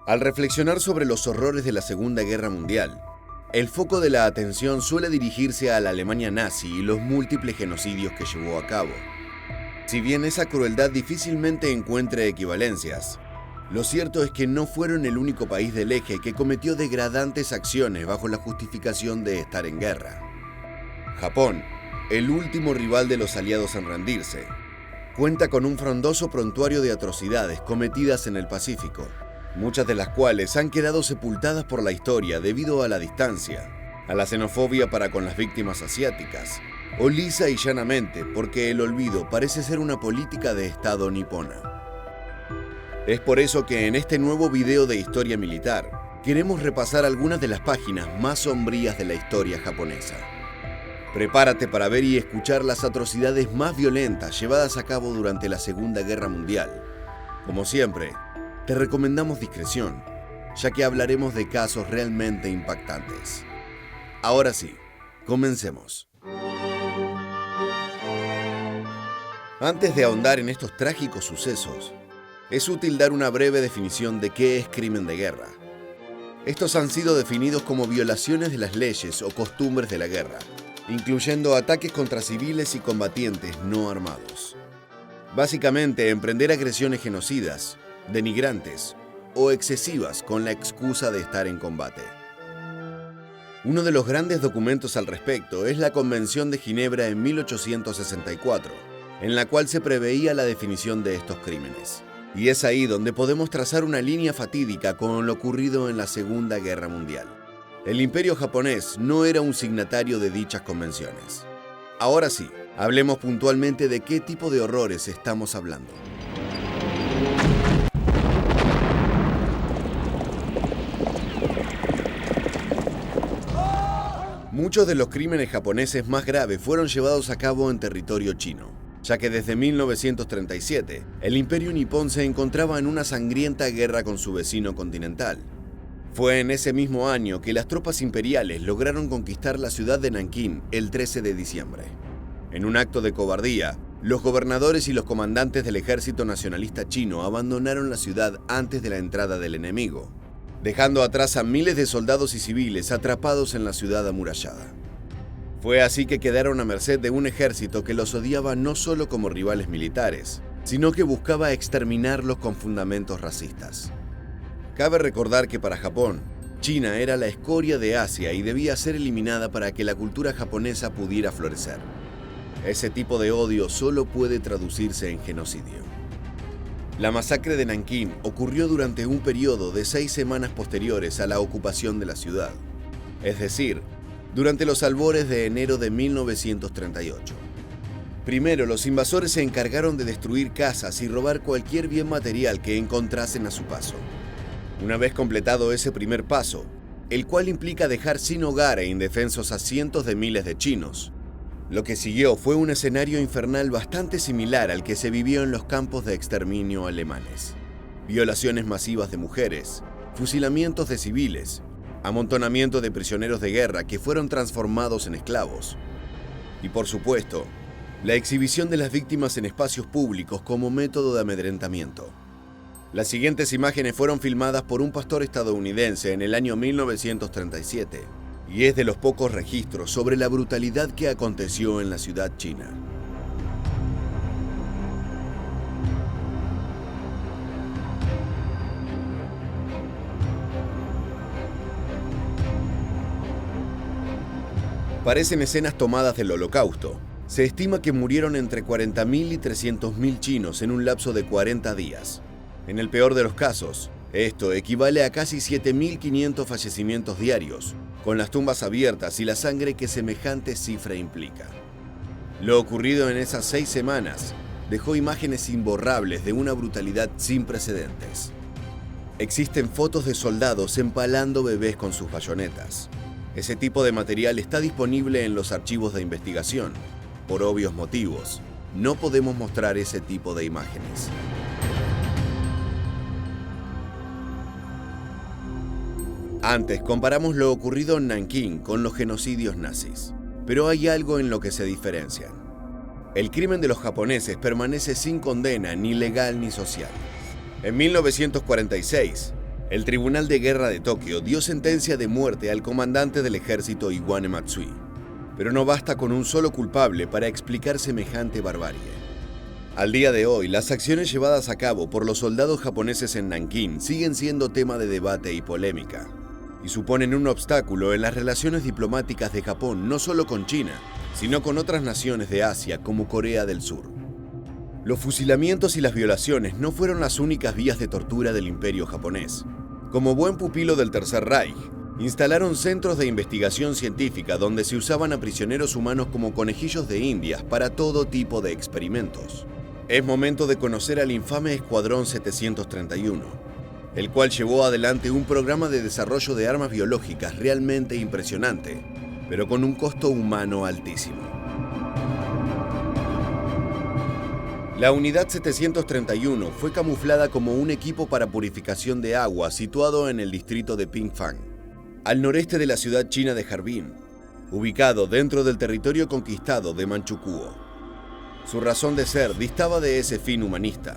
Al reflexionar sobre los horrores de la Segunda Guerra Mundial, el foco de la atención suele dirigirse a la Alemania nazi y los múltiples genocidios que llevó a cabo. Si bien esa crueldad difícilmente encuentra equivalencias, lo cierto es que no fueron el único país del eje que cometió degradantes acciones bajo la justificación de estar en guerra. Japón, el último rival de los aliados en rendirse, cuenta con un frondoso prontuario de atrocidades cometidas en el Pacífico, muchas de las cuales han quedado sepultadas por la historia debido a la distancia, a la xenofobia para con las víctimas asiáticas, o lisa y llanamente porque el olvido parece ser una política de Estado nipona. Es por eso que en este nuevo video de historia militar, queremos repasar algunas de las páginas más sombrías de la historia japonesa. Prepárate para ver y escuchar las atrocidades más violentas llevadas a cabo durante la Segunda Guerra Mundial. Como siempre, te recomendamos discreción, ya que hablaremos de casos realmente impactantes. Ahora sí, comencemos. Antes de ahondar en estos trágicos sucesos, es útil dar una breve definición de qué es crimen de guerra. Estos han sido definidos como violaciones de las leyes o costumbres de la guerra, incluyendo ataques contra civiles y combatientes no armados. Básicamente, emprender agresiones genocidas, denigrantes o excesivas con la excusa de estar en combate. Uno de los grandes documentos al respecto es la Convención de Ginebra en 1864, en la cual se preveía la definición de estos crímenes. Y es ahí donde podemos trazar una línea fatídica con lo ocurrido en la Segunda Guerra Mundial. El Imperio japonés no era un signatario de dichas convenciones. Ahora sí, hablemos puntualmente de qué tipo de horrores estamos hablando. Muchos de los crímenes japoneses más graves fueron llevados a cabo en territorio chino, ya que desde 1937 el Imperio nipón se encontraba en una sangrienta guerra con su vecino continental. Fue en ese mismo año que las tropas imperiales lograron conquistar la ciudad de Nankín el 13 de diciembre. En un acto de cobardía, los gobernadores y los comandantes del ejército nacionalista chino abandonaron la ciudad antes de la entrada del enemigo, dejando atrás a miles de soldados y civiles atrapados en la ciudad amurallada. Fue así que quedaron a merced de un ejército que los odiaba no solo como rivales militares, sino que buscaba exterminarlos con fundamentos racistas. Cabe recordar que para Japón, China era la escoria de Asia y debía ser eliminada para que la cultura japonesa pudiera florecer. Ese tipo de odio solo puede traducirse en genocidio. La masacre de Nankín ocurrió durante un periodo de 6 semanas posteriores a la ocupación de la ciudad, es decir, durante los albores de enero de 1938. Primero, los invasores se encargaron de destruir casas y robar cualquier bien material que encontrasen a su paso. Una vez completado ese primer paso, el cual implica dejar sin hogar e indefensos a cientos de miles de chinos, lo que siguió fue un escenario infernal bastante similar al que se vivió en los campos de exterminio alemanes. Violaciones masivas de mujeres, fusilamientos de civiles, amontonamiento de prisioneros de guerra que fueron transformados en esclavos. Y por supuesto, la exhibición de las víctimas en espacios públicos como método de amedrentamiento. Las siguientes imágenes fueron filmadas por un pastor estadounidense en el año 1937, y es de los pocos registros sobre la brutalidad que aconteció en la ciudad china. Parecen escenas tomadas del Holocausto. Se estima que murieron entre 40.000 y 300.000 chinos en un lapso de 40 días. En el peor de los casos, esto equivale a casi 7.500 fallecimientos diarios, con las tumbas abiertas y la sangre que semejante cifra implica. Lo ocurrido en esas 6 semanas dejó imágenes imborrables de una brutalidad sin precedentes. Existen fotos de soldados empalando bebés con sus bayonetas. Ese tipo de material está disponible en los archivos de investigación. Por obvios motivos, no podemos mostrar ese tipo de imágenes. Antes comparamos lo ocurrido en Nankín con los genocidios nazis, pero hay algo en lo que se diferencian. El crimen de los japoneses permanece sin condena ni legal ni social. En 1946, El Tribunal de Guerra de Tokio dio sentencia de muerte al comandante del ejército Iwane Matsui. Pero no basta con un solo culpable para explicar semejante barbarie. Al día de hoy, las acciones llevadas a cabo por los soldados japoneses en Nankín siguen siendo tema de debate y polémica, y suponen un obstáculo en las relaciones diplomáticas de Japón no solo con China, sino con otras naciones de Asia como Corea del Sur. Los fusilamientos y las violaciones no fueron las únicas vías de tortura del Imperio japonés. Como buen pupilo del Tercer Reich, instalaron centros de investigación científica donde se usaban a prisioneros humanos como conejillos de indias para todo tipo de experimentos. Es momento de conocer al infame Escuadrón 731, el cual llevó adelante un programa de desarrollo de armas biológicas realmente impresionante, pero con un costo humano altísimo. La Unidad 731 fue camuflada como un equipo para purificación de agua situado en el distrito de Pingfang, al noreste de la ciudad china de Harbin, ubicado dentro del territorio conquistado de Manchukuo. Su razón de ser distaba de ese fin humanista.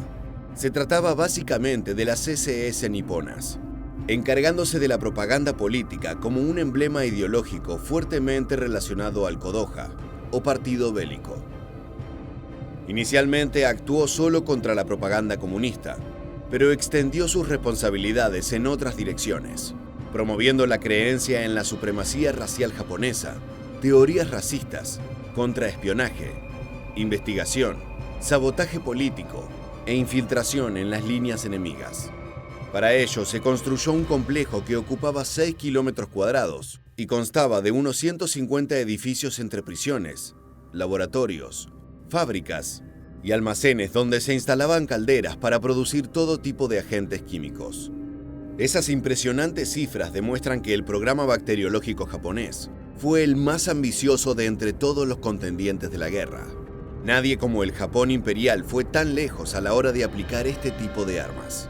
Se trataba básicamente de las SS niponas, encargándose de la propaganda política como un emblema ideológico fuertemente relacionado al Kodoja, o partido bélico. Inicialmente actuó solo contra la propaganda comunista, pero extendió sus responsabilidades en otras direcciones, promoviendo la creencia en la supremacía racial japonesa, teorías racistas, contraespionaje, investigación, sabotaje político e infiltración en las líneas enemigas. Para ello se construyó un complejo que ocupaba 6 kilómetros cuadrados y constaba de unos 150 edificios entre prisiones, laboratorios, fábricas y almacenes donde se instalaban calderas para producir todo tipo de agentes químicos. Esas impresionantes cifras demuestran que el programa bacteriológico japonés fue el más ambicioso de entre todos los contendientes de la guerra. Nadie como el Japón imperial fue tan lejos a la hora de aplicar este tipo de armas.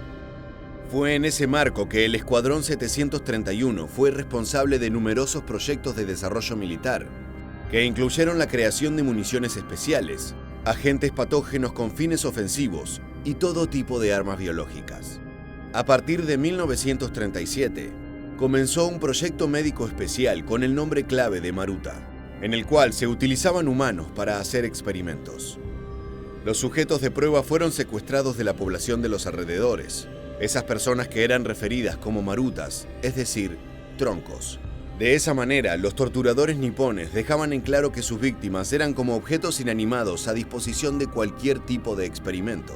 Fue en ese marco que el Escuadrón 731 fue responsable de numerosos proyectos de desarrollo militar, que incluyeron la creación de municiones especiales, agentes patógenos con fines ofensivos y todo tipo de armas biológicas. A partir de 1937, comenzó un proyecto médico especial con el nombre clave de Maruta, en el cual se utilizaban humanos para hacer experimentos. Los sujetos de prueba fueron secuestrados de la población de los alrededores, esas personas que eran referidas como marutas, es decir, troncos. De esa manera, los torturadores nipones dejaban en claro que sus víctimas eran como objetos inanimados a disposición de cualquier tipo de experimento.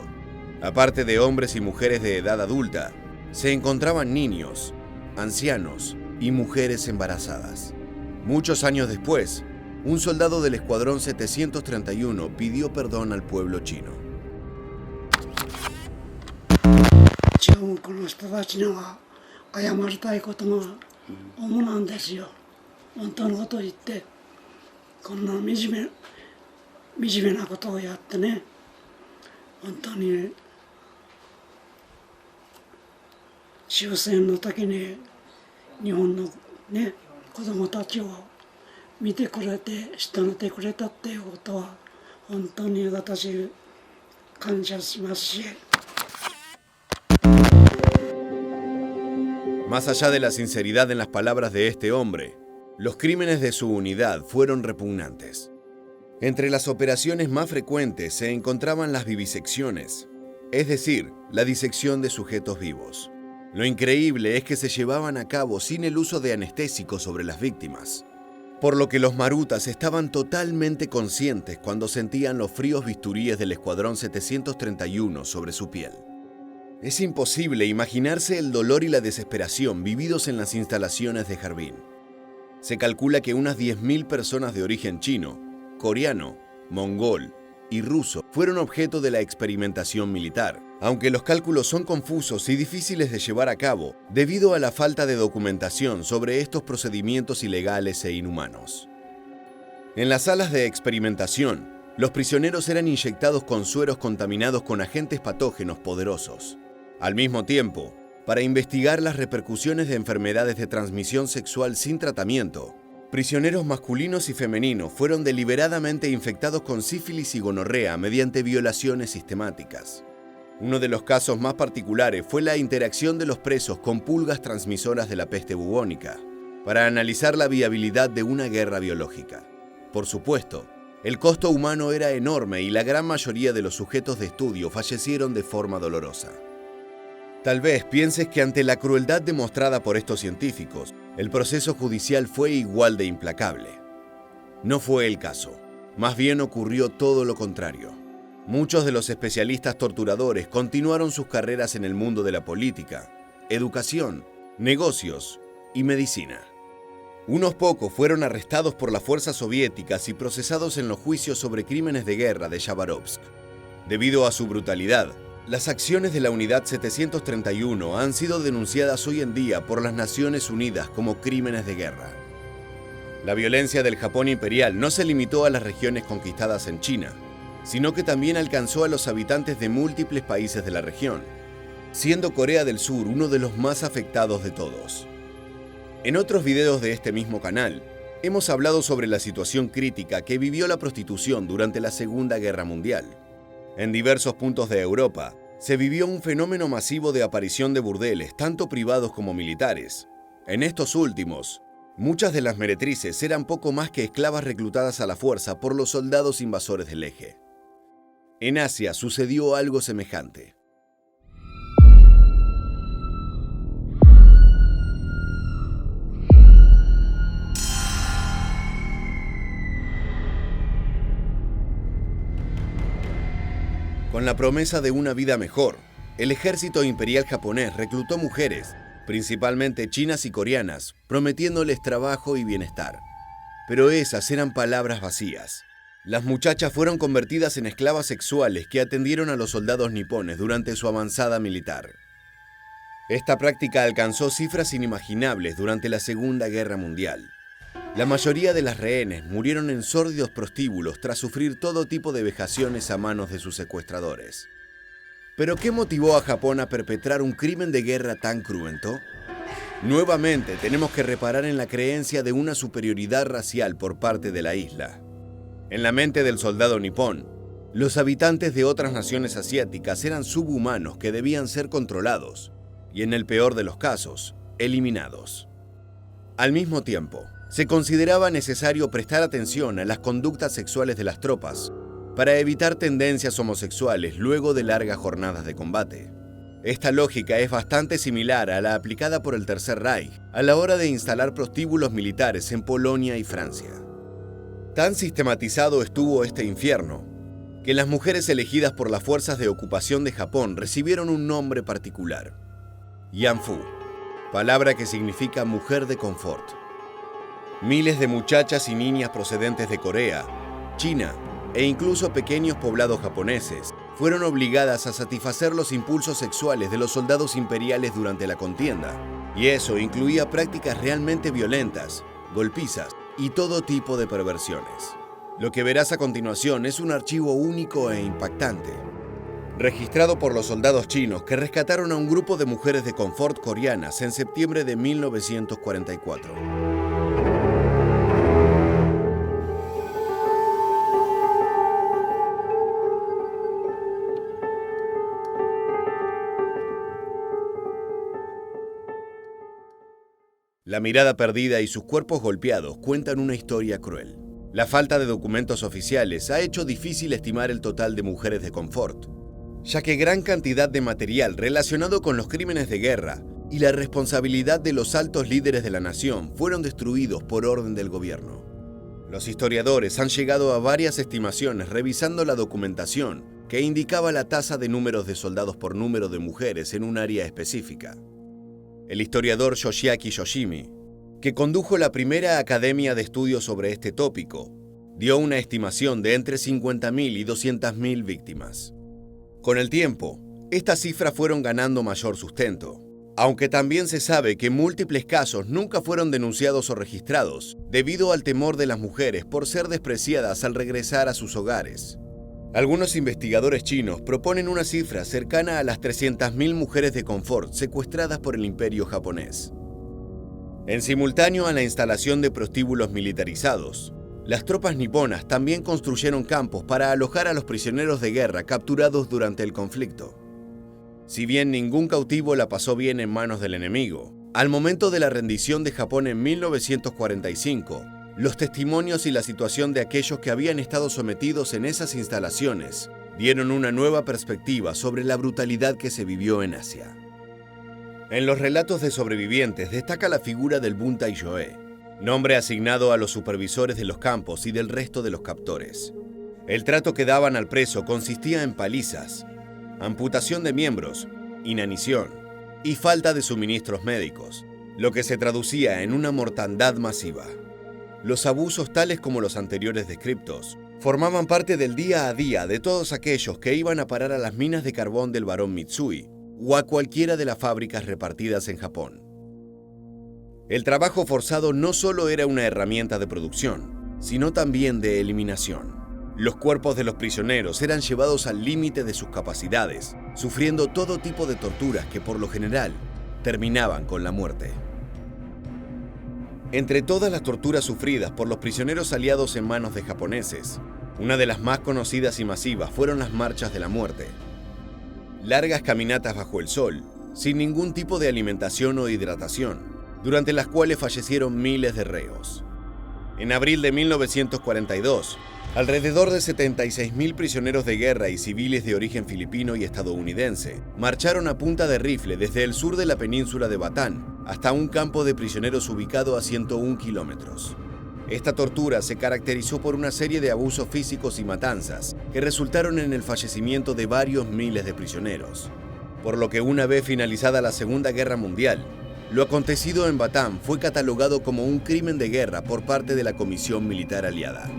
Aparte de hombres y mujeres de edad adulta, se encontraban niños, ancianos y mujeres embarazadas. Muchos años después, un soldado del Escuadrón 731 pidió perdón al pueblo chino. Más allá de la sinceridad en las palabras de este hombre, los crímenes de su unidad fueron repugnantes. Entre las operaciones más frecuentes se encontraban las vivisecciones, es decir, la disección de sujetos vivos. Lo increíble es que se llevaban a cabo sin el uso de anestésicos sobre las víctimas, por lo que los marutas estaban totalmente conscientes cuando sentían los fríos bisturíes del Escuadrón 731 sobre su piel. Es imposible imaginarse el dolor y la desesperación vividos en las instalaciones de Harbin. Se calcula que unas 10.000 personas de origen chino, coreano, mongol y ruso fueron objeto de la experimentación militar, aunque los cálculos son confusos y difíciles de llevar a cabo debido a la falta de documentación sobre estos procedimientos ilegales e inhumanos. En las salas de experimentación, los prisioneros eran inyectados con sueros contaminados con agentes patógenos poderosos. Al mismo tiempo, para investigar las repercusiones de enfermedades de transmisión sexual sin tratamiento, prisioneros masculinos y femeninos fueron deliberadamente infectados con sífilis y gonorrea mediante violaciones sistemáticas. Uno de los casos más particulares fue la interacción de los presos con pulgas transmisoras de la peste bubónica, para analizar la viabilidad de una guerra biológica. Por supuesto, el costo humano era enorme y la gran mayoría de los sujetos de estudio fallecieron de forma dolorosa. Tal vez pienses que ante la crueldad demostrada por estos científicos, el proceso judicial fue igual de implacable. No fue el caso. Más bien ocurrió todo lo contrario. Muchos de los especialistas torturadores continuaron sus carreras en el mundo de la política, educación, negocios y medicina. Unos pocos fueron arrestados por las fuerzas soviéticas y procesados en los juicios sobre crímenes de guerra de Chabarovsk. Debido a su brutalidad, las acciones de la Unidad 731 han sido denunciadas hoy en día por las Naciones Unidas como crímenes de guerra. La violencia del Japón imperial no se limitó a las regiones conquistadas en China, sino que también alcanzó a los habitantes de múltiples países de la región, siendo Corea del Sur uno de los más afectados de todos. En otros videos de este mismo canal, hemos hablado sobre la situación crítica que vivió la prostitución durante la Segunda Guerra Mundial. En diversos puntos de Europa, se vivió un fenómeno masivo de aparición de burdeles, tanto privados como militares. En estos últimos, muchas de las meretrices eran poco más que esclavas reclutadas a la fuerza por los soldados invasores del Eje. En Asia sucedió algo semejante. Con la promesa de una vida mejor, el ejército imperial japonés reclutó mujeres, principalmente chinas y coreanas, prometiéndoles trabajo y bienestar. Pero esas eran palabras vacías. Las muchachas fueron convertidas en esclavas sexuales que atendieron a los soldados nipones durante su avanzada militar. Esta práctica alcanzó cifras inimaginables durante la Segunda Guerra Mundial. La mayoría de las rehenes murieron en sórdidos prostíbulos tras sufrir todo tipo de vejaciones a manos de sus secuestradores. ¿Pero qué motivó a Japón a perpetrar un crimen de guerra tan cruento? Nuevamente tenemos que reparar en la creencia de una superioridad racial por parte de la isla. En la mente del soldado nipón, los habitantes de otras naciones asiáticas eran subhumanos que debían ser controlados y, en el peor de los casos, eliminados. Al mismo tiempo, se consideraba necesario prestar atención a las conductas sexuales de las tropas para evitar tendencias homosexuales luego de largas jornadas de combate. Esta lógica es bastante similar a la aplicada por el Tercer Reich a la hora de instalar prostíbulos militares en Polonia y Francia. Tan sistematizado estuvo este infierno, que las mujeres elegidas por las fuerzas de ocupación de Japón recibieron un nombre particular: Yanfu, palabra que significa mujer de confort. Miles de muchachas y niñas procedentes de Corea, China e incluso pequeños poblados japoneses fueron obligadas a satisfacer los impulsos sexuales de los soldados imperiales durante la contienda, y eso incluía prácticas realmente violentas, golpizas y todo tipo de perversiones. Lo que verás a continuación es un archivo único e impactante, registrado por los soldados chinos que rescataron a un grupo de mujeres de confort coreanas en septiembre de 1944. La mirada perdida y sus cuerpos golpeados cuentan una historia cruel. La falta de documentos oficiales ha hecho difícil estimar el total de mujeres de confort, ya que gran cantidad de material relacionado con los crímenes de guerra y la responsabilidad de los altos líderes de la nación fueron destruidos por orden del gobierno. Los historiadores han llegado a varias estimaciones revisando la documentación que indicaba la tasa de números de soldados por número de mujeres en un área específica. El historiador Yoshiaki Yoshimi, que condujo la primera academia de estudios sobre este tópico, dio una estimación de entre 50.000 y 200.000 víctimas. Con el tiempo, estas cifras fueron ganando mayor sustento, aunque también se sabe que múltiples casos nunca fueron denunciados o registrados debido al temor de las mujeres por ser despreciadas al regresar a sus hogares. Algunos investigadores chinos proponen una cifra cercana a las 300.000 mujeres de confort secuestradas por el Imperio japonés. En simultáneo a la instalación de prostíbulos militarizados, las tropas niponas también construyeron campos para alojar a los prisioneros de guerra capturados durante el conflicto. Si bien ningún cautivo la pasó bien en manos del enemigo, al momento de la rendición de Japón en 1945, los testimonios y la situación de aquellos que habían estado sometidos en esas instalaciones dieron una nueva perspectiva sobre la brutalidad que se vivió en Asia. En los relatos de sobrevivientes destaca la figura del Buntai-Joe, nombre asignado a los supervisores de los campos y del resto de los captores. El trato que daban al preso consistía en palizas, amputación de miembros, inanición y falta de suministros médicos, lo que se traducía en una mortandad masiva. Los abusos, tales como los anteriores descriptos, formaban parte del día a día de todos aquellos que iban a parar a las minas de carbón del barón Mitsui o a cualquiera de las fábricas repartidas en Japón. El trabajo forzado no solo era una herramienta de producción, sino también de eliminación. Los cuerpos de los prisioneros eran llevados al límite de sus capacidades, sufriendo todo tipo de torturas que por lo general terminaban con la muerte. Entre todas las torturas sufridas por los prisioneros aliados en manos de japoneses, una de las más conocidas y masivas fueron las marchas de la muerte. Largas caminatas bajo el sol, sin ningún tipo de alimentación o hidratación, durante las cuales fallecieron miles de reos. En abril de 1942, alrededor de 76.000 prisioneros de guerra y civiles de origen filipino y estadounidense marcharon a punta de rifle desde el sur de la península de Batán hasta un campo de prisioneros ubicado a 101 kilómetros. Esta tortura se caracterizó por una serie de abusos físicos y matanzas que resultaron en el fallecimiento de varios miles de prisioneros. Por lo que una vez finalizada la Segunda Guerra Mundial, lo acontecido en Batán fue catalogado como un crimen de guerra por parte de la Comisión Militar Aliada.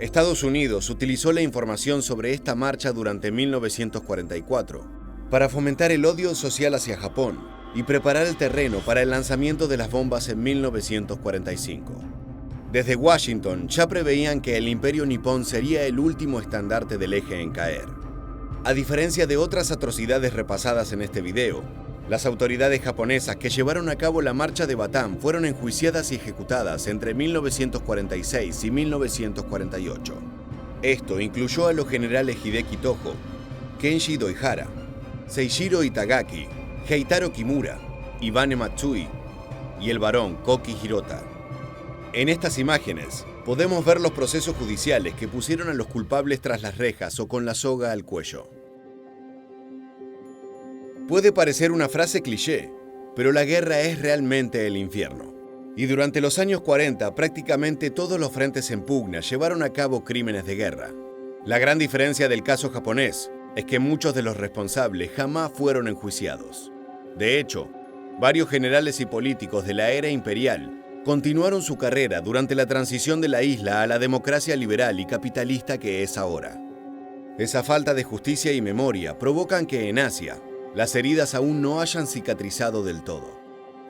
Estados Unidos utilizó la información sobre esta marcha durante 1944 para fomentar el odio social hacia Japón y preparar el terreno para el lanzamiento de las bombas en 1945. Desde Washington ya preveían que el Imperio Nipón sería el último estandarte del eje en caer. A diferencia de otras atrocidades repasadas en este video, las autoridades japonesas que llevaron a cabo la marcha de Batán fueron enjuiciadas y ejecutadas entre 1946 y 1948. Esto incluyó a los generales Hideki Tojo, Kenshi Doihara, Seishiro Itagaki, Heitaro Kimura, Ibane Matsui y el barón Koki Hirota. En estas imágenes podemos ver los procesos judiciales que pusieron a los culpables tras las rejas o con la soga al cuello. Puede parecer una frase cliché, pero la guerra es realmente el infierno. Y durante los años 40, prácticamente todos los frentes en pugna llevaron a cabo crímenes de guerra. La gran diferencia del caso japonés es que muchos de los responsables jamás fueron enjuiciados. De hecho, varios generales y políticos de la era imperial continuaron su carrera durante la transición de la isla a la democracia liberal y capitalista que es ahora. Esa falta de justicia y memoria provocan que en Asia las heridas aún no hayan cicatrizado del todo.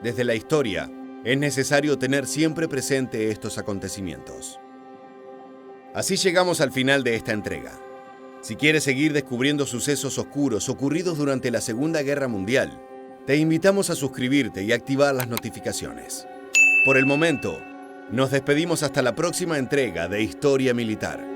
Desde la historia, es necesario tener siempre presente estos acontecimientos. Así llegamos al final de esta entrega. Si quieres seguir descubriendo sucesos oscuros ocurridos durante la Segunda Guerra Mundial, te invitamos a suscribirte y activar las notificaciones. Por el momento, nos despedimos hasta la próxima entrega de Historia Militar.